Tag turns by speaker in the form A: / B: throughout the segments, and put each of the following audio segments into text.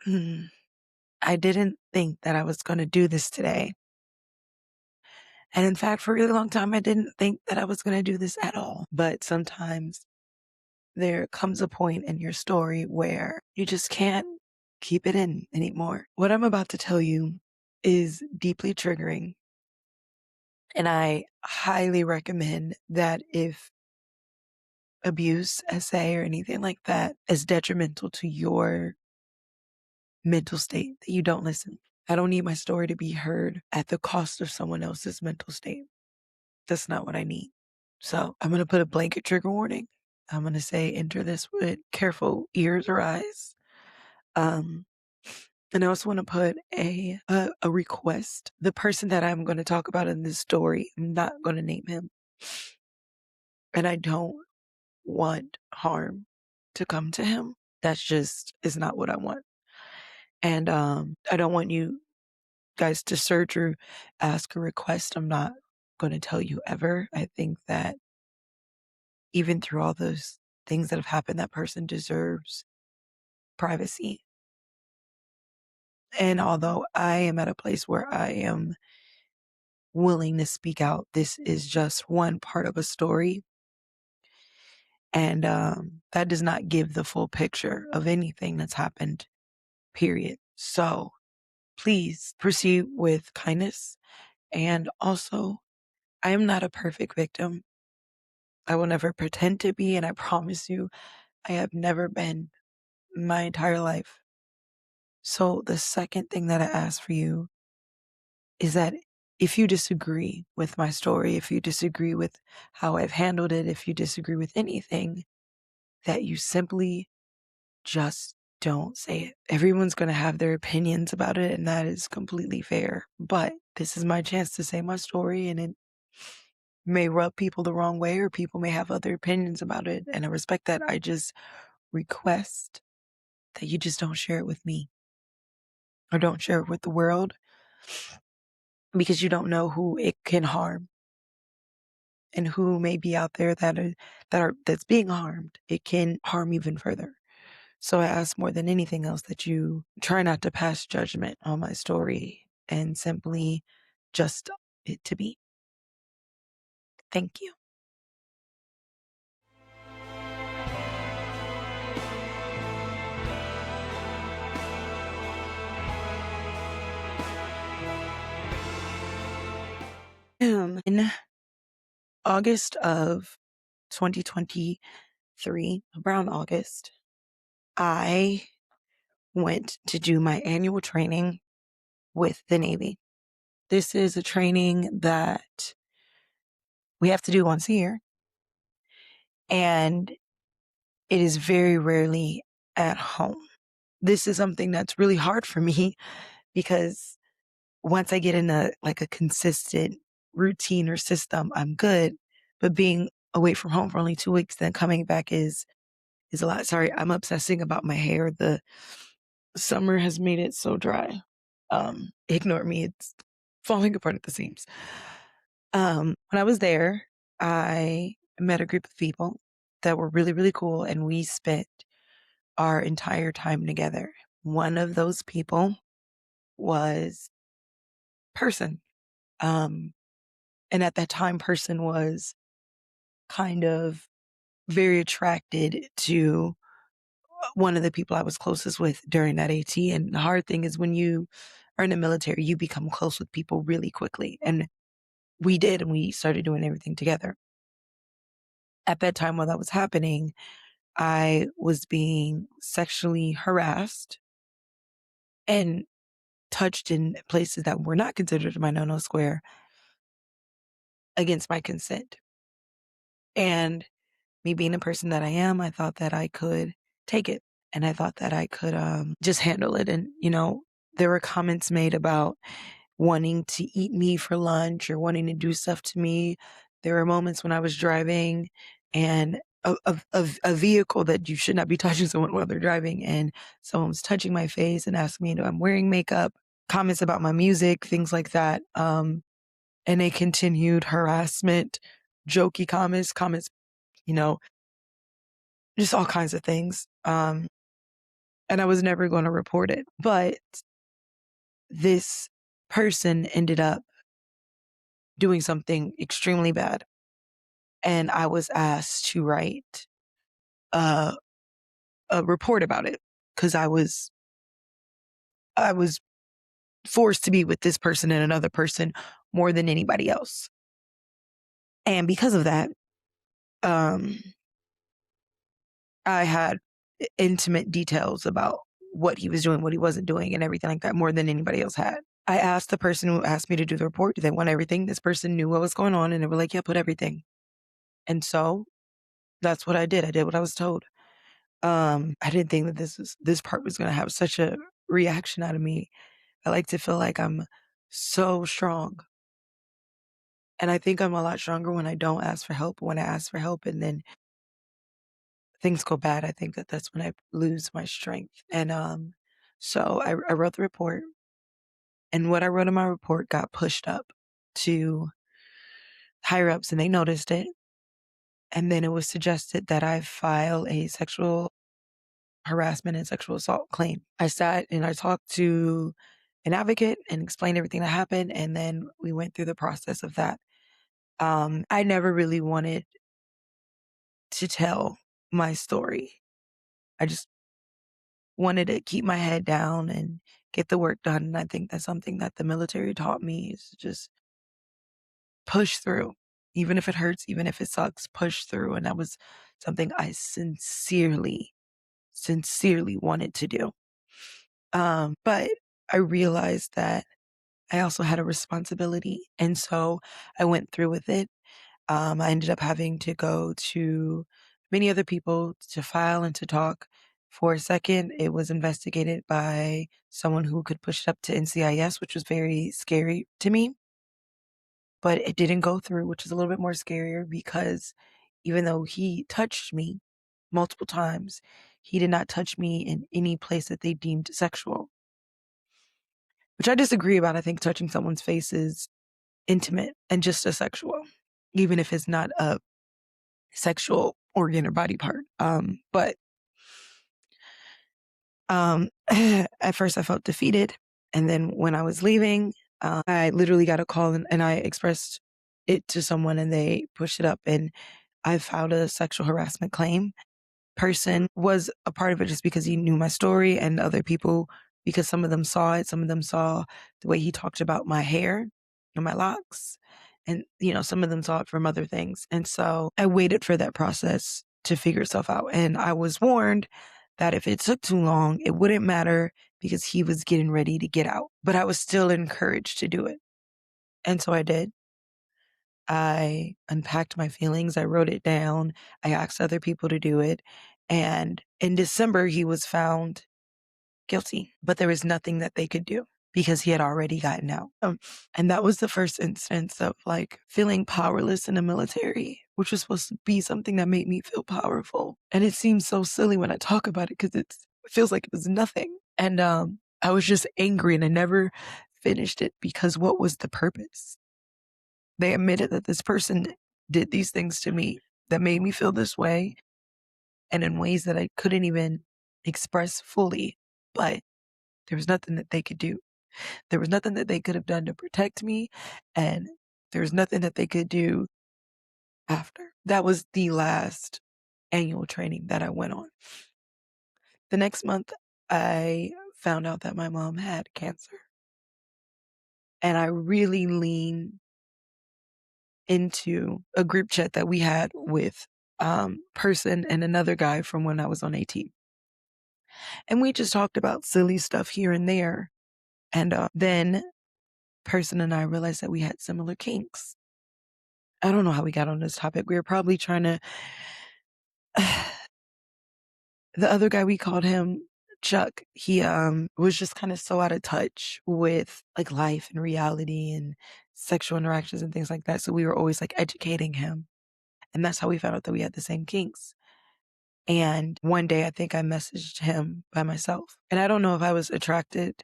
A: I didn't think that I was going to do this today. And in fact, for a really long time, I didn't think that I was going to do this at all. But sometimes there comes a point in your story where you just can't keep it in anymore. What I'm about to tell you is deeply triggering. And I highly recommend that if abuse, SA, or anything like that is detrimental to your mental state, that you don't listen. I don't need my story to be heard at the cost of someone else's mental state. That's not what I need. So I'm going to put a blanket trigger warning. I'm going to say enter this with careful ears or eyes. Um, and I also want to put a request. The person that I'm going to talk about in this story, I'm not going to name him. And I don't want harm to come to him. That's just is not what I want. And I don't want you guys to search or ask a request. I'm not going to tell you ever. I think that even through all those things that have happened, that person deserves privacy. And although I am at a place where I am willing to speak out, this is just one part of a story. And that does not give the full picture of anything that's happened, period. So please proceed with kindness. And also, I am not a perfect victim. I will never pretend to be, and I promise you, I have never been my entire life. So the second thing that I ask for you is that if you disagree with my story, if you disagree with how I've handled it, if you disagree with anything, that you simply just don't say it. Everyone's going to have their opinions about it, and that is completely fair. But this is my chance to say my story, and it may rub people the wrong way, or people may have other opinions about it. And I respect that. I just request that you just don't share it with me or don't share it with the world because you don't know who it can harm and who may be out there that's being harmed. It can harm even further. So I ask more than anything else that you try not to pass judgment on my story and simply just it to be. Thank you. In August of 2023, around August, I went to do my annual training with the Navy. This is a training that we have to do once a year, and it is very rarely at home. This is something that's really hard for me because once I get in a consistent routine or system, I'm good. But being away from home for only 2 weeks, then coming back is a lot. Sorry, I'm obsessing about my hair. The summer has made it so dry. Ignore me. It's falling apart at the seams. When I was there, I met a group of people that were really, really cool, and we spent our entire time together. One of those people was Person. Um, and at that time, Person was kind of very attracted to one of the people I was closest with during that AT. And the hard thing is when you are in the military, you become close with people really quickly. And we did, and we started doing everything together. At that time, while that was happening, I was being sexually harassed and touched in places that were not considered my no-no square against my consent. And me being the person that I am, I thought that I could take it. And I thought that I could just handle it. And, there were comments made about wanting to eat me for lunch or wanting to do stuff to me. There were moments when I was driving and a vehicle that you should not be touching someone while they're driving, and someone was touching my face and asking me if I'm wearing makeup, comments about my music, things like that. And a continued harassment, jokey comments, you know, just all kinds of things. and I was never going to report it. But this person ended up doing something extremely bad. And I was asked to write a, a report about it because I was forced to be with this person and another person more than anybody else. And because of that, um, I had intimate details about what he was doing, what he wasn't doing, and everything like that more than anybody else had. I asked the person who asked me to do the report, do they want everything? This person knew what was going on and they were like, yeah, put everything. And so that's what I did. I did what I was told. I didn't think that this part was gonna have such a reaction out of me. I like to feel like I'm so strong. And I think I'm a lot stronger when I don't ask for help. When I ask for help and then things go bad, I think that that's when I lose my strength. And so I wrote the report, and what I wrote in my report got pushed up to higher ups, and they noticed it. And then it was suggested that I file a sexual harassment and sexual assault claim. I sat and I talked to an advocate and explained everything that happened, and then we went through the process of that. I never really wanted to tell my story. I just wanted to keep my head down and get the work done. And I think that's something that the military taught me is to just push through, even if it hurts, even if it sucks, push through. And that was something I sincerely wanted to do. But I realized that I also had a responsibility. And so I went through with it. I ended up having to go to many other people to file and to talk. For a second, it was investigated by someone who could push it up to NCIS, which was very scary to me. But it didn't go through, which is a little bit more scarier because even though he touched me multiple times, he did not touch me in any place that they deemed sexual, which I disagree about. I think touching someone's face is intimate and just as sexual, even if it's not a sexual organ or body part. But at first I felt defeated. And then when I was leaving, I literally got a call and I expressed it to someone and they pushed it up and I filed a sexual harassment claim. Person was a part of it just because he knew my story and other people because some of them saw it, some of them saw the way he talked about my hair and my locks and some of them saw it from other things. And so I waited for that process to figure itself out, and I was warned that if it took too long it wouldn't matter because he was getting ready to get out, but I was still encouraged to do it. And so I did. I unpacked my feelings, I wrote it down, I asked other people to do it, and in December, he was found guilty, but there was nothing that they could do because he had already gotten out. And that was the first instance of like feeling powerless in the military, which was supposed to be something that made me feel powerful. And it seems so silly when I talk about it because it feels like it was nothing. And I was just angry and I never finished it because what was the purpose? They admitted that this person did these things to me that made me feel this way and in ways that I couldn't even express fully. But there was nothing that they could do. There was nothing that they could have done to protect me. And there was nothing that they could do after. That was the last annual training that I went on. The next month, I found out that my mom had cancer. And I really leaned into a group chat that we had with person and another guy from when I was on AT. And we just talked about silly stuff here and there. And then person and I realized that we had similar kinks. I don't know how we got on this topic. We were probably trying to the other guy, we called him Chuck. He was just kind of so out of touch with like life and reality and sexual interactions and things like that. So we were always like educating him. And that's how we found out that we had the same kinks. And one day I think I messaged him by myself. And I don't know if I was attracted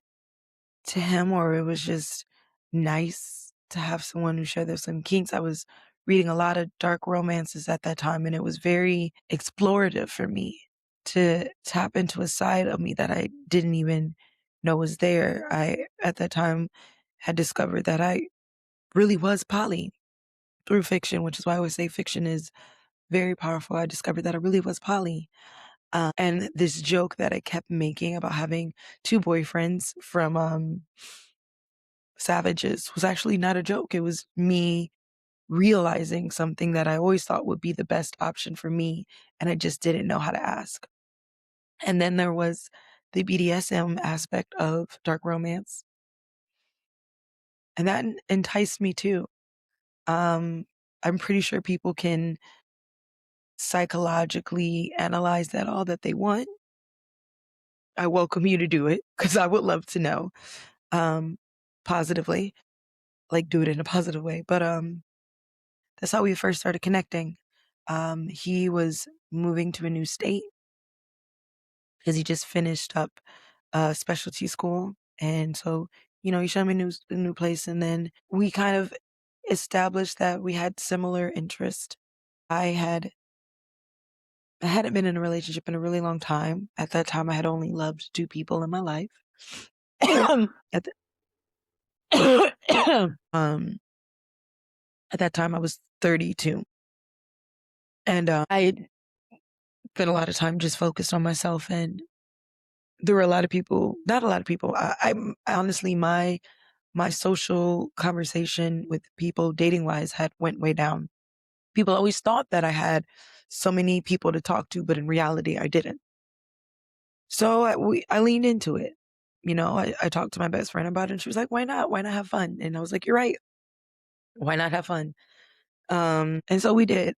A: to him or it was just nice to have someone who shared their same kinks. I was reading a lot of dark romances at that time and it was very explorative for me. to tap into a side of me that I didn't even know was there. I, at that time, had discovered that I really was poly through fiction, which is why I always say fiction is very powerful. I discovered that I really was poly. And this joke that I kept making about having two boyfriends from Savages was actually not a joke. It was me realizing something that I always thought would be the best option for me, and I just didn't know how to ask. And then there was the BDSM aspect of dark romance, and that enticed me too. I'm pretty sure people can psychologically analyze that all that they want. I welcome you to do it because I would love to know um, positively, like do it in a positive way. But that's how we first started connecting. He was moving to a new state because he just finished up specialty school, and so he showed me a new place, and then we kind of established that we had similar interest. I hadn't been in a relationship in a really long time. At that time, I had only loved two people in my life. at at that time, I was 32, and I had spent a lot of time just focused on myself, and there were a lot of people, not a lot of people. I'm honestly, my social conversation with people dating wise had went way down. People always thought that I had so many people to talk to, but in reality, I didn't. So I leaned into it. I talked to my best friend about it, and she was like, "Why not? Why not have fun?" And I was like, "You're right. Why not have fun?" And so we did.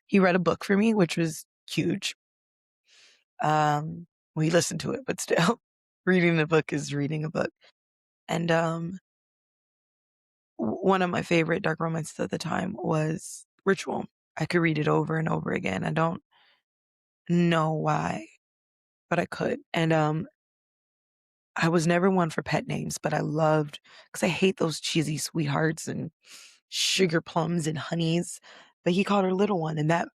A: He read a book for me, which was huge. We listened to it, but still, reading the book is reading a book. And one of my favorite dark romances at the time was Ritual. I could read it over and over again. I don't know why, but I could. And I was never one for pet names, but I loved, because I hate those cheesy sweethearts and sugar plums and honeys. But he called her Little One, and that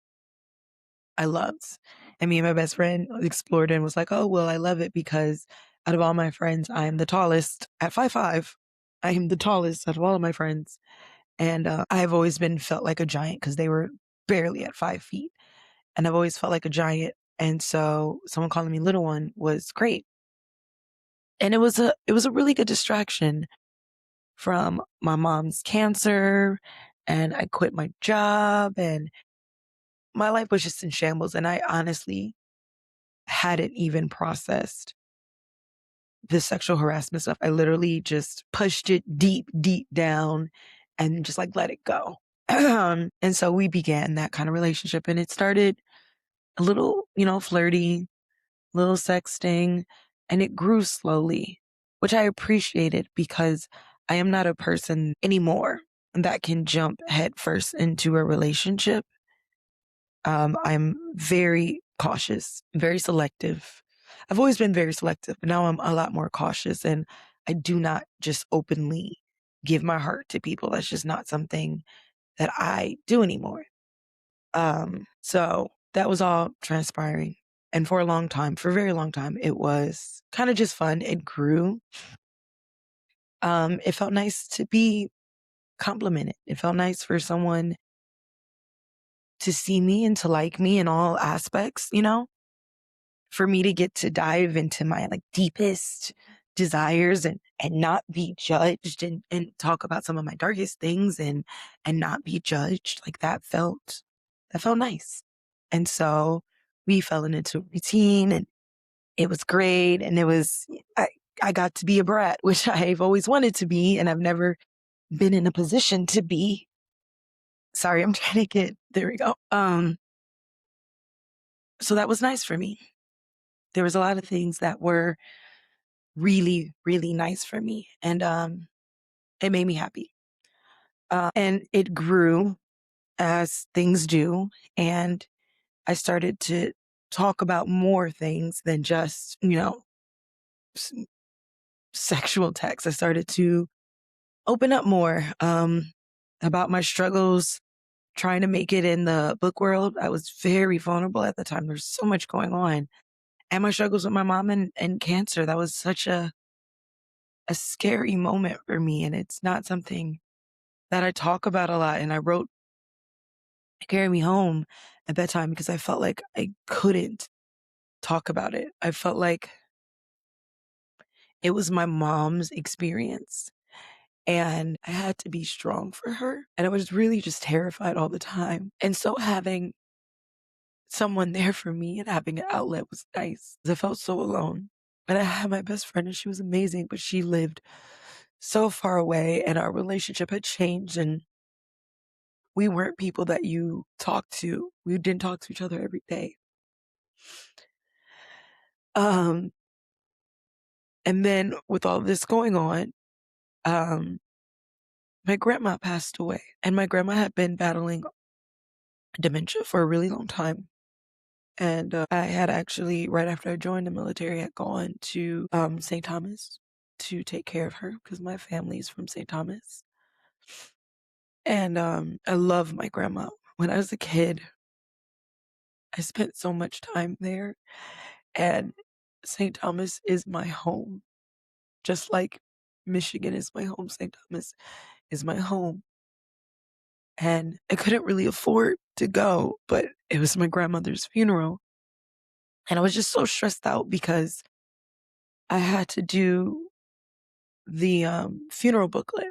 A: I loved. And me and my best friend explored and was like, "Oh, well, I love it because out of all my friends, I am the tallest at 5'5". I am the tallest out of all of my friends. And I've always been felt like a giant because they were barely at 5 feet. And I've always felt like a giant. And so someone calling me Little One was great. And it was a really good distraction from my mom's cancer. And I quit my job, and my life was just in shambles. And I honestly hadn't even processed the sexual harassment stuff. I literally just pushed it deep, deep down and just like let it go. And so we began that kind of relationship, and it started a little, flirty, little sexting, and it grew slowly, which I appreciated because I am not a person anymore that can jump headfirst into a relationship. I'm very cautious, very selective. I've always been very selective, but now I'm a lot more cautious, and I do not just openly give my heart to people. That's just not something that I do anymore. So that was all transpiring. And for a long time, for a very long time, it was kind of just fun. It grew. It felt nice to be complimented. It felt nice for someone to see me and to like me in all aspects, for me to get to dive into my like deepest desires and not be judged, and talk about some of my darkest things and not be judged. Like that felt nice. And so we fell into routine, and it was great. And I got to be a brat, which I've always wanted to be, and I've never been in a position to be. Sorry, I'm trying to there we go. So that was nice for me. There was a lot of things that were really, really nice for me. And it made me happy. And it grew as things do. And I started to talk about more things than just, s- sexual text. I started to open up more about my struggles trying to make it in the book world. I was very vulnerable at the time. There's so much going on. And my struggles with my mom and cancer, that was such a scary moment for me. And it's not something that I talk about a lot. And I wrote Carry Me Home at that time because I felt like I couldn't talk about it. I felt like it was my mom's experience and I had to be strong for her. And I was really just terrified all the time. And so having someone there for me and having an outlet was nice. I felt so alone. And I had my best friend and she was amazing, but she lived so far away and our relationship had changed and we weren't people that you talked to. We didn't talk to each other every day. Um, and then with all this going on, um, my grandma passed away and my grandma had been battling dementia for a really long time. And I had actually, right after I joined the military, had gone to St. Thomas to take care of her because my family's from St. Thomas. And I love my grandma. When I was a kid, I spent so much time there. And St. Thomas is my home. Just like Michigan is my home, St. Thomas is my home. And I couldn't really afford to go, but it was my grandmother's funeral. And I was just so stressed out because I had to do the funeral booklet.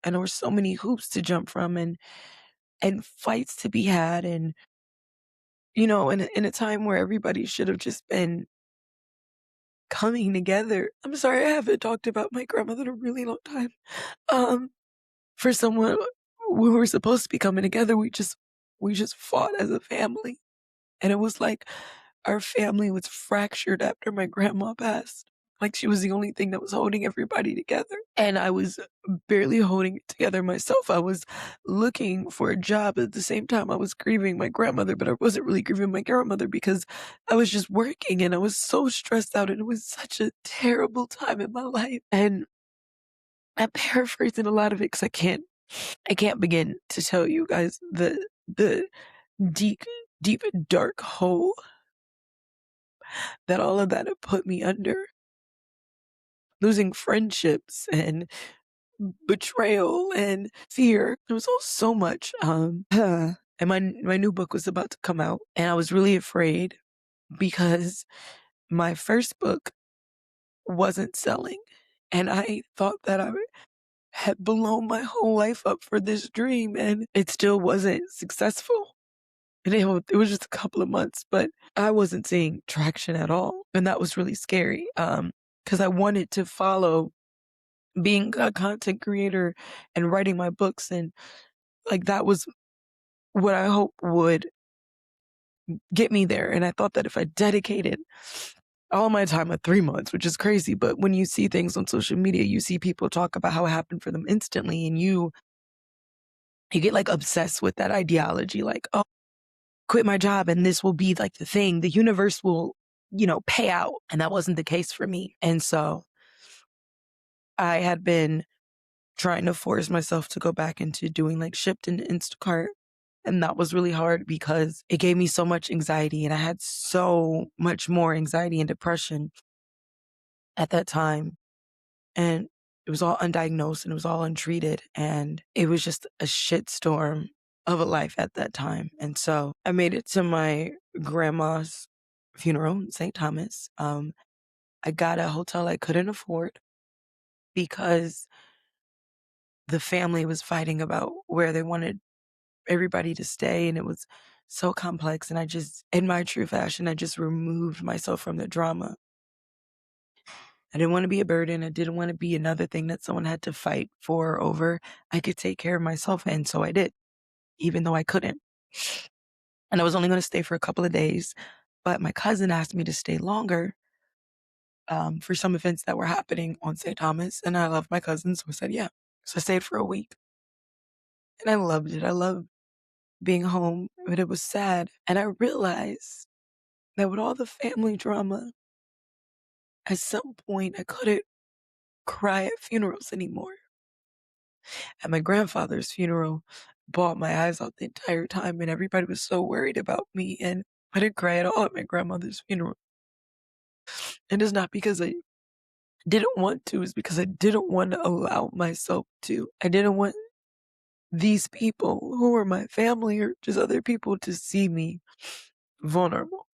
A: And there were so many hoops to jump from and fights to be had. And, you know, in a time where everybody should have just been coming together. I'm sorry, I haven't talked about my grandmother in a really long time. Um, for someone we were supposed to be coming together, we just fought as a family. And it was like our family was fractured after my grandma passed. Like she was the only thing that was holding everybody together. And I was barely holding it together myself. I was looking for a job at the same time. I was grieving my grandmother, but I wasn't really grieving my grandmother because I was just working and I was so stressed out and it was such a terrible time in my life. And I'm paraphrasing a lot of it because I can't begin to tell you guys the deep, deep, dark hole that all of that had put me under. Losing friendships and betrayal and fear. There was all so much. And my new book was about to come out, and I was really afraid because my first book wasn't selling, and I thought that I had blown my whole life up for this dream, and it still wasn't successful. And it was just a couple of months, but I wasn't seeing traction at all, and that was really scary. Because I wanted to follow being a content creator and writing my books, and like that was what I hope would get me there. And I thought that if I dedicated all my time at 3 months, which is crazy, but when you see things on social media, you see people talk about how it happened for them instantly, and you get like obsessed with that ideology, like, oh, quit my job and this will be like the thing. The universe will, pay out. And that wasn't the case for me. And so I had been trying to force myself to go back into doing like Shipped and Instacart. And that was really hard because it gave me so much anxiety and I had so much more anxiety and depression at that time. And it was all undiagnosed and it was all untreated. And it was just a shitstorm of a life at that time. And so I made it to my grandma's funeral in St. Thomas. I got a hotel I couldn't afford because the family was fighting about where they wanted everybody to stay. And it was so complex. And I just, in my true fashion, I just removed myself from the drama. I didn't want to be a burden. I didn't want to be another thing that someone had to fight for or over. I could take care of myself. And so I did, even though I couldn't. And I was only going to stay for a couple of days. But my cousin asked me to stay longer for some events that were happening on St. Thomas. And I love my cousin. So I said, yeah. So I stayed for a week. And I loved it. I loved being home, but it was sad. And I realized that with all the family drama, at some point I couldn't cry at funerals anymore. At my grandfather's funeral, bawled my eyes out the entire time, and everybody was so worried about me, and I didn't cry at all at my grandmother's funeral. And it's not because I didn't want to, it's because I didn't want to allow myself to. I didn't want these people who were my family or just other people to see me vulnerable.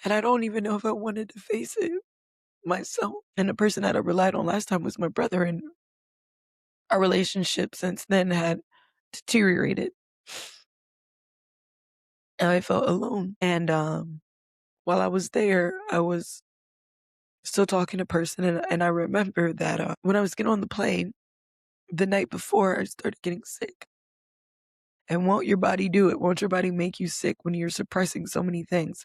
A: And I don't even know if I wanted to face it myself. And the person that I relied on last time was my brother, and our relationship since then had deteriorated. And I felt alone. And while I was there, I was still talking to person, and I remember that when I was getting on the plane the night before, I started getting sick. And won't your body do it? Won't your body make you sick when you're suppressing so many things?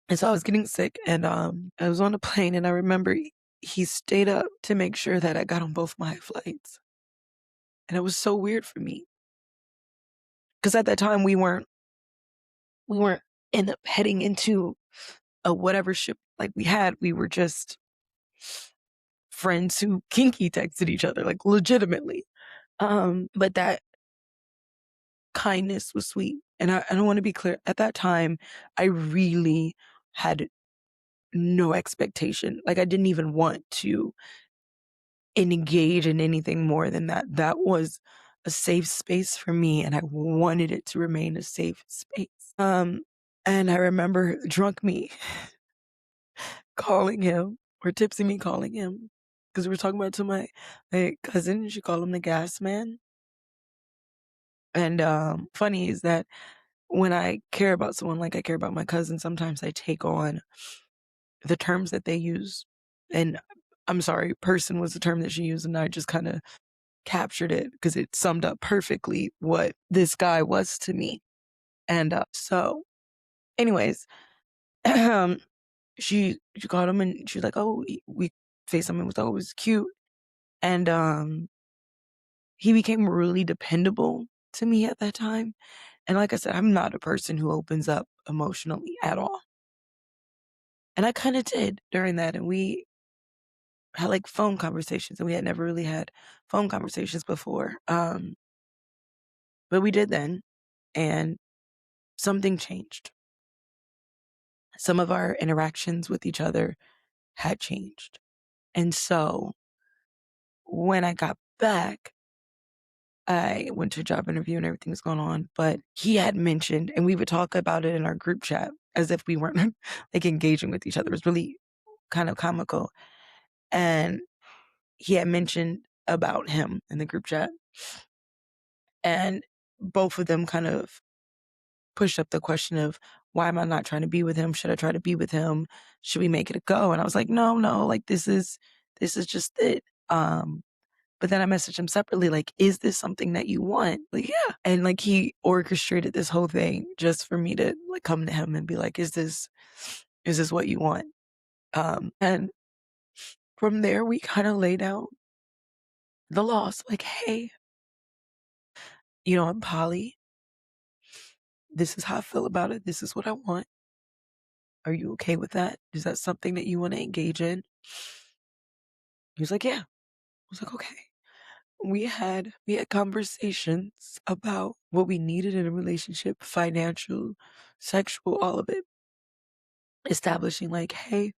A: And so I was getting sick, and I was on a plane, and I remember he stayed up to make sure that I got on both my flights. And it was so weird for me because at that time we weren't end up heading into a whatever ship like we had. We were just friends who kinky texted each other, like legitimately. But that kindness was sweet. And I don't want to be clear. At that time, I really had no expectation. Like I didn't even want to engage in anything more than that. That was a safe space for me, and I wanted it to remain a safe space. And I remember drunk me calling him, or tipsy me calling him, because we were talking about it to my cousin. She called him the gas man. And funny is that when I care about someone like I care about my cousin, sometimes I take on the terms that they use. And I'm sorry, person was the term that she used, and I just kind of captured it because it summed up perfectly what this guy was to me. And so, anyways, she called him, and she was like, "Oh, we FaceTime, and was always cute." And he became really dependable to me at that time. And like I said, I'm not a person who opens up emotionally at all. And I kind of did during that. And we had like phone conversations, and we had never really had phone conversations before. But we did then, and something changed. Some of our interactions with each other had changed. And so when I got back, I went to a job interview and everything was going on, but he had mentioned, and we would talk about it in our group chat as if we weren't like engaging with each other. It was really kind of comical. And he had mentioned about him in the group chat, and both of them kind of pushed up the question of, why am I not trying to be with him? Should I try to be with him? Should we make it a go? And I was like, no, like this is just it. But then I messaged him separately, like, is this something that you want? Like, yeah. And like he orchestrated this whole thing just for me to like come to him and be like, is this what you want? And from there we kind of laid out the laws, like, hey, I'm poly. This is how I feel about it. This is what I want. Are you okay with that? Is that something that you want to engage in? He was like, yeah. I was like, okay. We had conversations about what we needed in a relationship, financial, sexual, all of it. Establishing like, hey,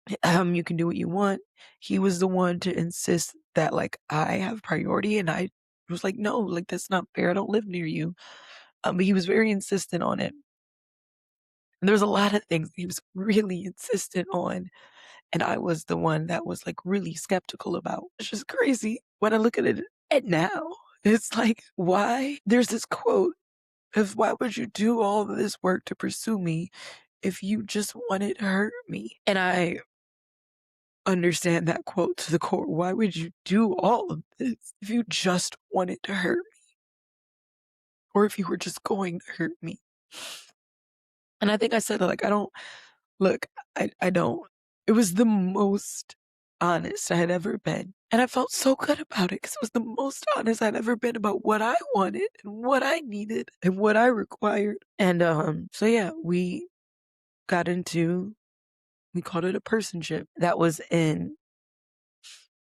A: you can do what you want. He was the one to insist that like I have priority, and I was like, no, like that's not fair. I don't live near you. But he was very insistent on it. And there was a lot of things he was really insistent on. And I was the one that was like really skeptical about. It's just crazy when I look at it at now. It's like, why? There's this quote of, why would you do all of this work to pursue me if you just wanted to hurt me? And I understand that quote to the core. Why would you do all of this if you just wanted to hurt me? Or if you were just going to hurt me? And I think I said, like, I don't, look, I don't. It was the most honest I had ever been. And I felt so good about it because it was the most honest I'd ever been about what I wanted and what I needed and what I required. And so yeah, we got into, we called it a personship. That was in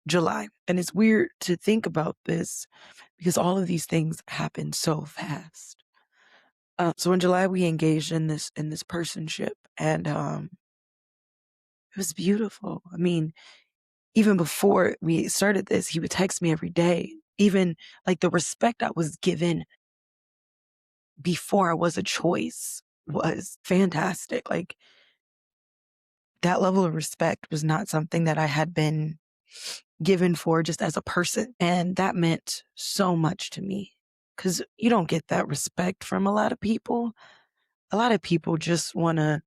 A: July. And it's weird to think about this because all of these things happen so fast. So in July we engaged in this personship, and it was beautiful. I mean, even before we started this, he would text me every day. Even like the respect I was given before I was a choice was fantastic. Like that level of respect was not something that I had been given for just as a person. And that meant so much to me because you don't get that respect from a lot of people. A lot of people just want to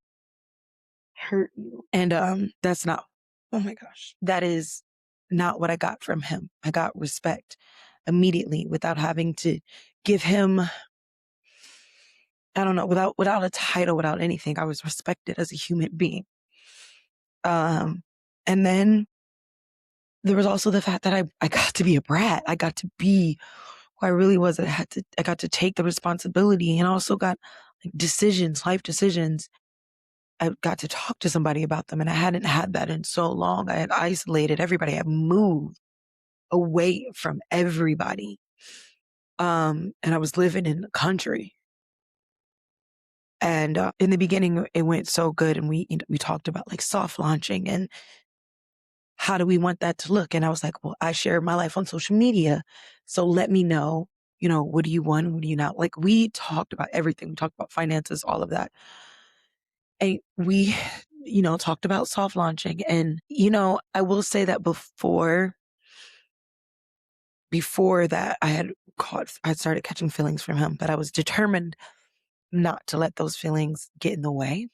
A: hurt you. And that's not, oh my gosh, that is not what I got from him. I got respect immediately without having to give him, I don't know, without a title, without anything. I was respected as a human being. And then there was also the fact that I got to be a brat. I got to be who I really was. I got to take the responsibility, and also got like decisions, life decisions. I got to talk to somebody about them, and I hadn't had that in so long. I had isolated everybody. I moved away from everybody. And I was living in the country. And in the beginning, it went so good, and we talked about like soft launching and how do we want that to look. And I was like, well, I share my life on social media, so let me know. What do you want? What do you not? Like we talked about everything. We talked about finances, all of that. And we, talked about soft launching. And, I will say that before that, I started catching feelings from him, but I was determined not to let those feelings get in the way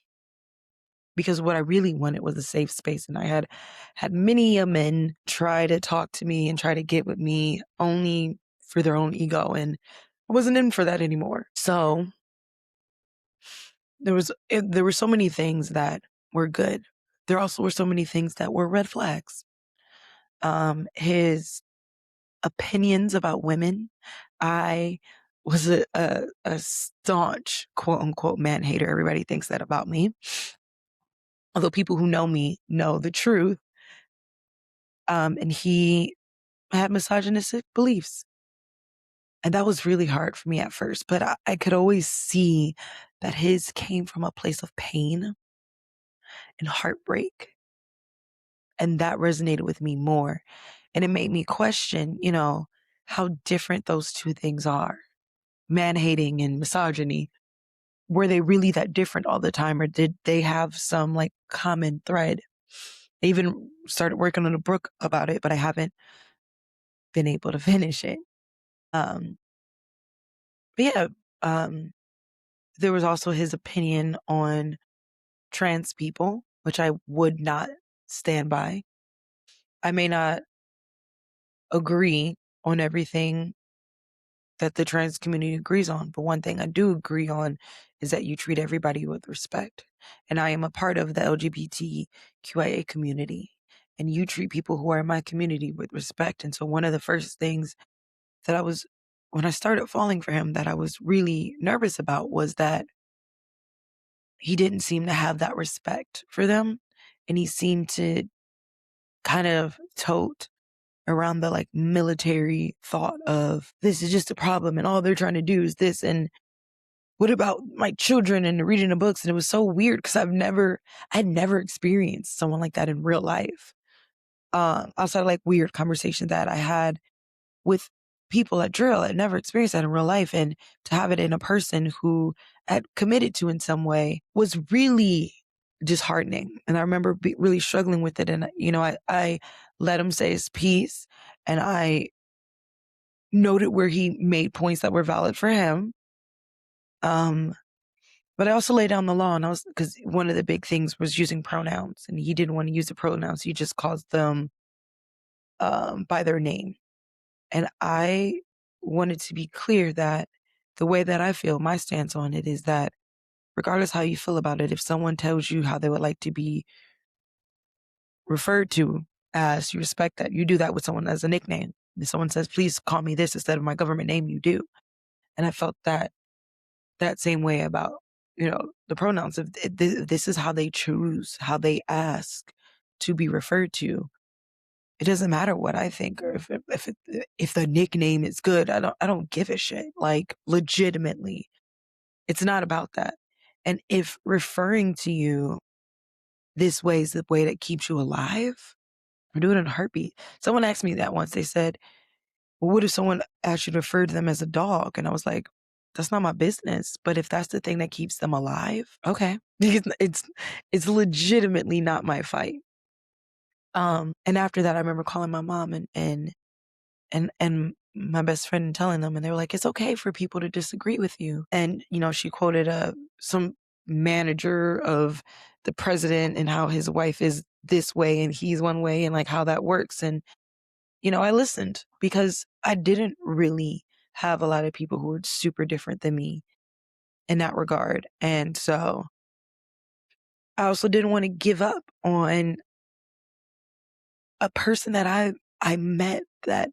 A: because what I really wanted was a safe space. And I had many a men try to talk to me and try to get with me only for their own ego. And I wasn't in for that anymore. So there were so many things that were good. There also were so many things that were red flags. His opinions about women. I was a staunch quote unquote man hater. Everybody thinks that about me. Although people who know me know the truth. And he had misogynistic beliefs. And that was really hard for me at first, but I could always see that his came from a place of pain and heartbreak. And that resonated with me more. And it made me question, how different those two things are. Man hating and misogyny. Were they really that different all the time, or did they have some like common thread? I even started working on a book about it, but I haven't been able to finish it. But yeah, um, there was also his opinion on trans people, which I would not stand by. I may not agree on everything that the trans community agrees on, but one thing I do agree on is that you treat everybody with respect. And I am a part of the LGBTQIA community, and you treat people who are in my community with respect. And so one of the first things that when I started falling for him, that I was really nervous about was that he didn't seem to have that respect for them. And he seemed to kind of tote around the like military thought of this is just a problem and all they're trying to do is this. And what about my children and reading the books? And it was so weird because I'd never experienced someone like that in real life. Outside of like weird conversations that I had with people at drill. I'd never experienced that in real life. And to have it in a person who had committed to in some way was really disheartening. And I remember really struggling with it. And, I let him say his piece, and I noted where he made points that were valid for him. But I also laid down the law, and because one of the big things was using pronouns, and he didn't want to use the pronouns. He just calls them by their name. And I wanted to be clear that the way that I feel, my stance on it is that regardless how you feel about it, if someone tells you how they would like to be referred to as, you respect that. You do that with someone as a nickname. If someone says, please call me this instead of my government name, you do. And I felt that same way about, the pronouns. If this is how they choose, how they ask to be referred to, It doesn't matter what I think or if the nickname is good. I don't give a shit. Like, legitimately, it's not about that. And if referring to you this way is the way that keeps you alive, I do it in a heartbeat. Someone asked me that once. They said, "Well, what if someone asked you to refer to them as a dog?" And I was like, "That's not my business. But if that's the thing that keeps them alive, okay." It's legitimately not my fight. And after that, I remember calling my mom and my best friend and telling them, and they were like, "It's okay for people to disagree with you." And she quoted some manager of the president and how his wife is this way and he's one way and like how that works. And I listened because I didn't really have a lot of people who were super different than me in that regard. And so I also didn't want to give up on a person that I met that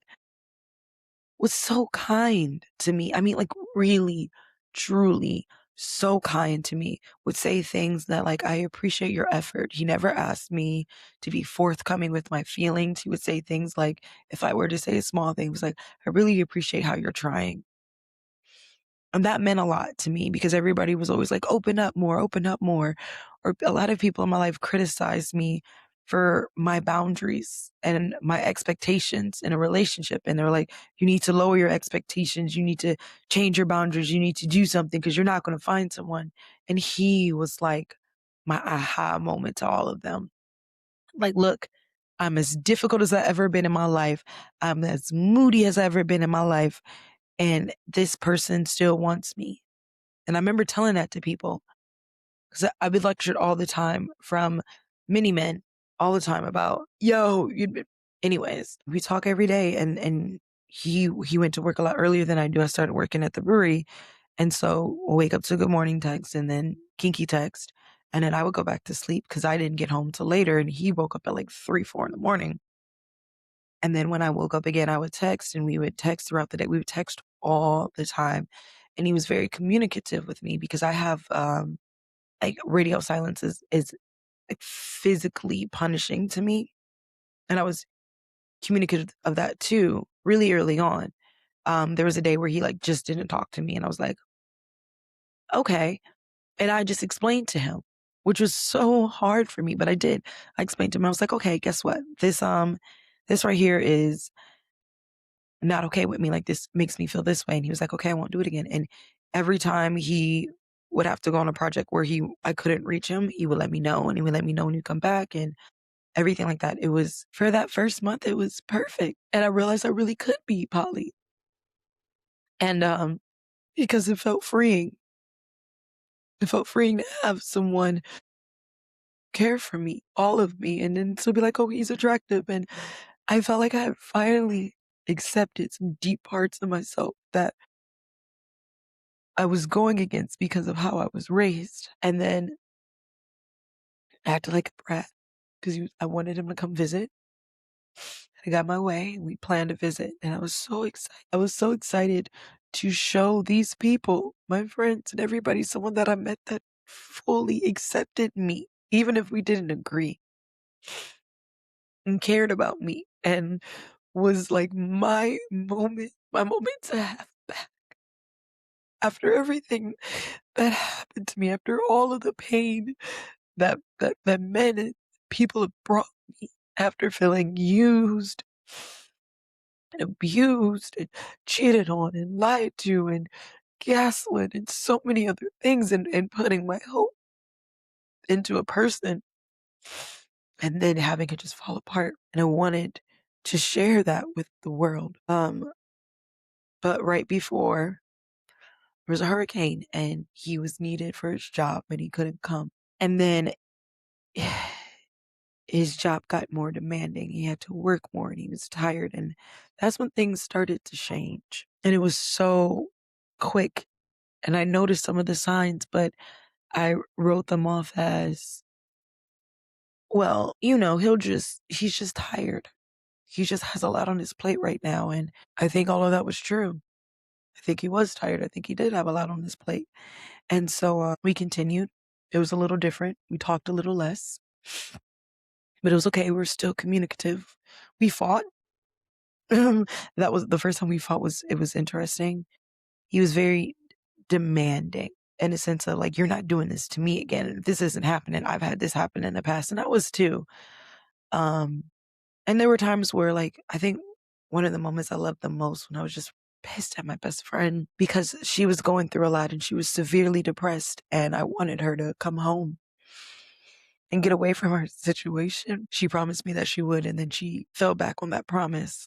A: was so kind to me. I mean, like, really, truly so kind to me. Would say things that, like, "I appreciate your effort." He never asked me to be forthcoming with my feelings. He would say things like, if I were to say a small thing, he was like, "I really appreciate how you're trying." And that meant a lot to me because everybody was always like, open up more, open up more. Or a lot of people in my life criticized me for my boundaries and my expectations in a relationship. And they're like, you need to lower your expectations. You need to change your boundaries. You need to do something because you're not going to find someone. And he was like my aha moment to all of them. Like, look, I'm as difficult as I've ever been in my life. I'm as moody as I've ever been in my life. And this person still wants me. And I remember telling that to people because I've been lectured all the time from many men all the time about, yo, anyways, we talk every day. And he went to work a lot earlier than I do. I started working at the brewery. And so we'll wake up to good morning text and then kinky text. And then I would go back to sleep because I didn't get home till later. And he woke up at like 3, 4 in the morning. And then when I woke up again, I would text and we would text throughout the day. We would text all the time. And he was very communicative with me because I have like radio silence is like physically punishing to me. And I was communicative of that too, really early on. There was a day where he like just didn't talk to me and I was like, okay. And I just explained to him, which was so hard for me, but I did. I explained to him, I was like, okay, guess what? This right here is not okay with me. Like, this makes me feel this way. And he was like, okay, I won't do it again. And every time he would have to go on a project where I couldn't reach him, he would let me know and he would let me know when he'd come back and everything like that. It was for that first month, it was perfect. And I realized I really could be poly. And because it felt freeing. It felt freeing to have someone care for me, all of me, and then to be like, oh, he's attractive. And I felt like I had finally accepted some deep parts of myself that I was going against because of how I was raised. And then I acted like a brat because I wanted him to come visit. I got my way and we planned a visit. And I was so excited. I was so excited to show these people, my friends and everybody, someone that I met that fully accepted me, even if we didn't agree, and cared about me and was like my moment to have back after everything that happened to me, after all of the pain that men and people have brought me, after feeling used and abused and cheated on and lied to and gaslit and so many other things, and putting my hope into a person and then having it just fall apart. And I wanted to share that with the world. But right before there was a hurricane and he was needed for his job, but he couldn't come. And then his job got more demanding. He had to work more and he was tired. And that's when things started to change. And it was so quick. And I noticed some of the signs, but I wrote them off as, well, he's just tired. He just has a lot on his plate right now. And I think all of that was true. I think he was tired. I think he did have a lot on his plate. And so we continued. It was a little different. We talked a little less, but it was okay. We were still communicative. We fought. That was the first time we fought. Was It was interesting. He was very demanding in a sense of like, you're not doing this to me again. If this isn't happening, I've had this happen in the past, and I was too. Um, and there were times where, like, I think one of the moments I loved the most when I was just pissed at my best friend because she was going through a lot and she was severely depressed, and I wanted her to come home and get away from her situation. She promised me that she would, and then she fell back on that promise.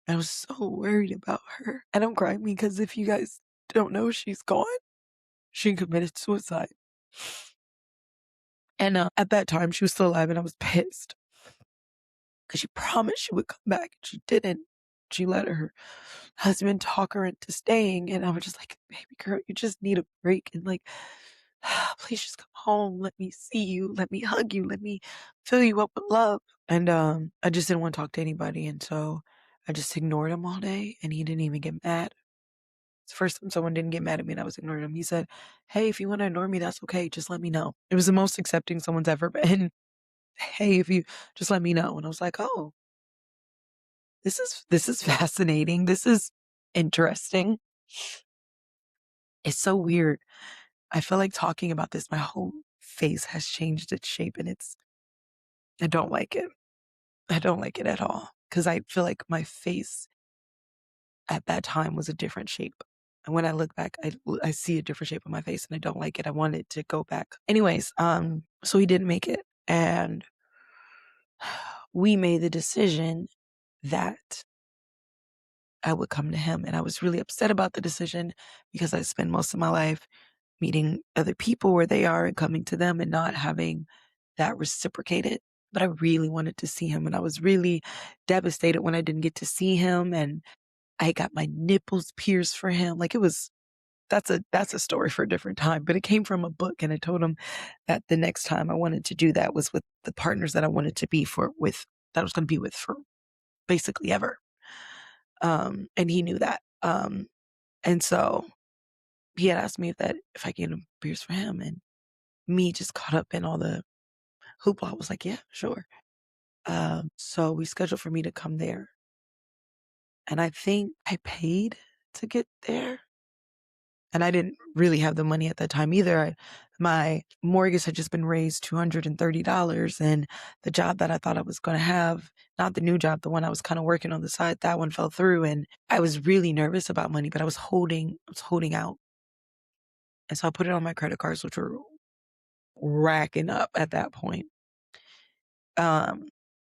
A: I was so worried about her. And I'm crying because if you guys don't know, she's gone. She committed suicide. And at that time, she was still alive, and I was pissed because she promised she would come back, and she didn't. She let her husband talk her into staying, and I was just like, baby girl, you just need a break, and like, please just come home. Let me see you. Let me hug you. Let me fill you up with love. And I just didn't want to talk to anybody, and so I just ignored him all day, and he didn't even get mad. It's the first time someone didn't get mad at me and I was ignoring him. He said, "Hey, if you want to ignore me, that's okay. Just let me know." It was the most accepting someone's ever been. "Hey, if you just let me know." And I was like, "Oh, this is fascinating. This is interesting." It's so weird. I feel like talking about this, my whole face has changed its shape, and I don't like it. I don't like it at all because I feel like my face at that time was a different shape. And when I look back, I see a different shape of my face, and I don't like it. I want it to go back. Anyways, so he didn't make it, and we made the decision that I would come to him. And I was really upset about the decision because I spend most of my life meeting other people where they are and coming to them and not having that reciprocated. But I really wanted to see him, and I was really devastated when I didn't get to see him, and I got my nipples pierced for him. Like, it was that's a story for a different time, but it came from a book, and I told him that the next time I wanted to do that was with the partners that I wanted to be that I was going to be with for basically ever. And he knew that. And so he had asked me if I get him beers for him, and me just caught up in all the hoopla. I was like, yeah, sure. So we scheduled for me to come there, and I think I paid to get there. And I didn't really have the money at that time either. My mortgage had just been raised $230, and the job that I thought I was going to have, not the new job, the one I was kind of working on the side, that one fell through, and I was really nervous about money, but I was holding out. And so I put it on my credit cards, which were racking up at that point. Um,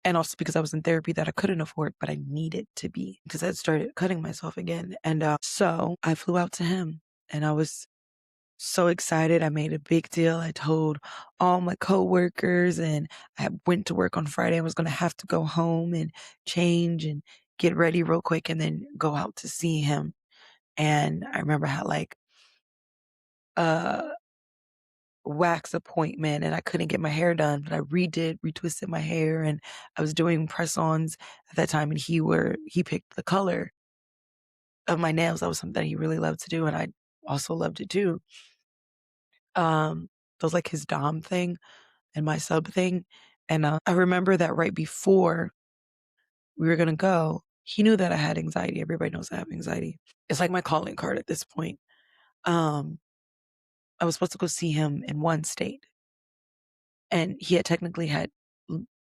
A: and also because I was in therapy that I couldn't afford, but I needed to be because I had started cutting myself again. And so I flew out to him, and I was so excited. I made a big deal. I told all my coworkers, and I went to work on Friday. I was going to have to go home and change and get ready real quick and then go out to see him. And I remember I had like a wax appointment, and I couldn't get my hair done, but I retwisted my hair, and I was doing press-ons at that time, and he picked the color of my nails. That was something that he really loved to do, and I also loved it too. That was like his dom thing and my sub thing. And I remember that right before we were gonna go, he knew that I had anxiety. Everybody knows I have anxiety. It's like my calling card at this point. Um, I was supposed to go see him in one state, and he had technically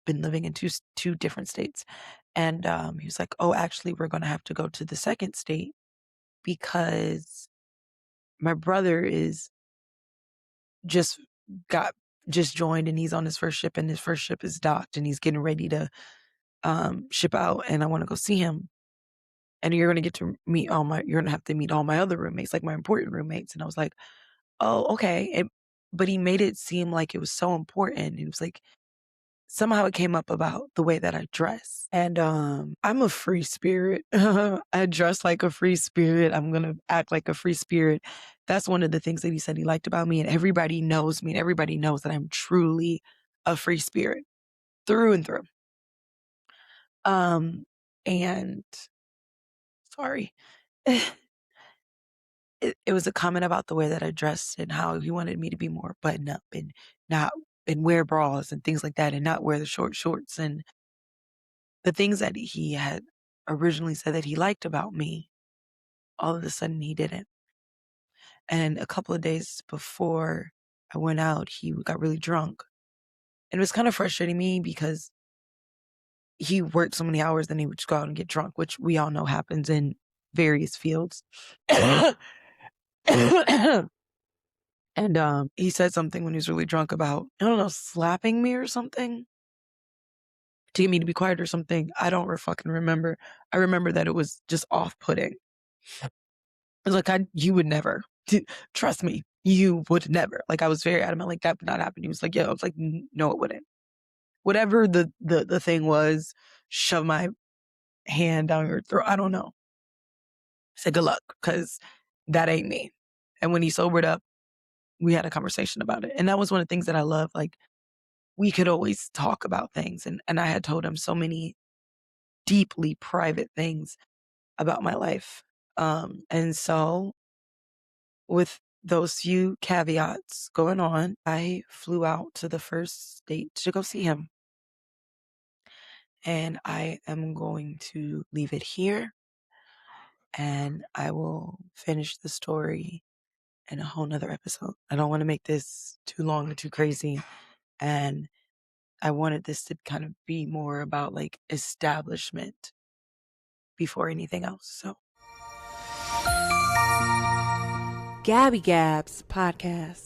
A: been living in two different states. And he was like, "Oh, actually, we're gonna have to go to the second state because my brother is just got just joined, and he's on his first ship, and his first ship is docked, and he's getting ready to ship out, and I want to go see him. And you're gonna get to you're gonna have to meet all my other roommates, like my important roommates." And I was like, "Oh, okay." But he made it seem like it was so important. It was like somehow it came up about the way that I dress. And I'm a free spirit. I dress like a free spirit. I'm gonna act like a free spirit. That's one of the things that he said he liked about me. And everybody knows me, and everybody knows that I'm truly a free spirit through and through. Um, and sorry. It was a comment about the way that I dressed and how he wanted me to be more button up and not and wear bras and things like that and not wear the short shorts. And the things that he had originally said that he liked about me, all of a sudden he didn't. And a couple of days before I went out, he got really drunk. And it was kind of frustrating me because he worked so many hours, then he would just go out and get drunk, which we all know happens in various fields. And he said something when he was really drunk about, I don't know, slapping me or something to get me to be quiet or something. I don't fucking remember. I remember that it was just off-putting. I was like, you would never. Trust me, you would never. Like, I was very adamant, like, that would not happen. He was like, yeah. I was like, no, it wouldn't. Whatever the thing was, shove my hand down your throat. I don't know. I said, good luck, because that ain't me. And when he sobered up, we had a conversation about it. And that was one of the things that I love. Like, we could always talk about things. And I had told him so many deeply private things about my life. And so with those few caveats going on, I flew out to the first state to go see him. And I am going to leave it here. And I will finish the story in a whole nother episode. I don't want to make this too long or too crazy. And I wanted this to kind of be more about like establishment before anything else. So Gabby Gabs Podcast.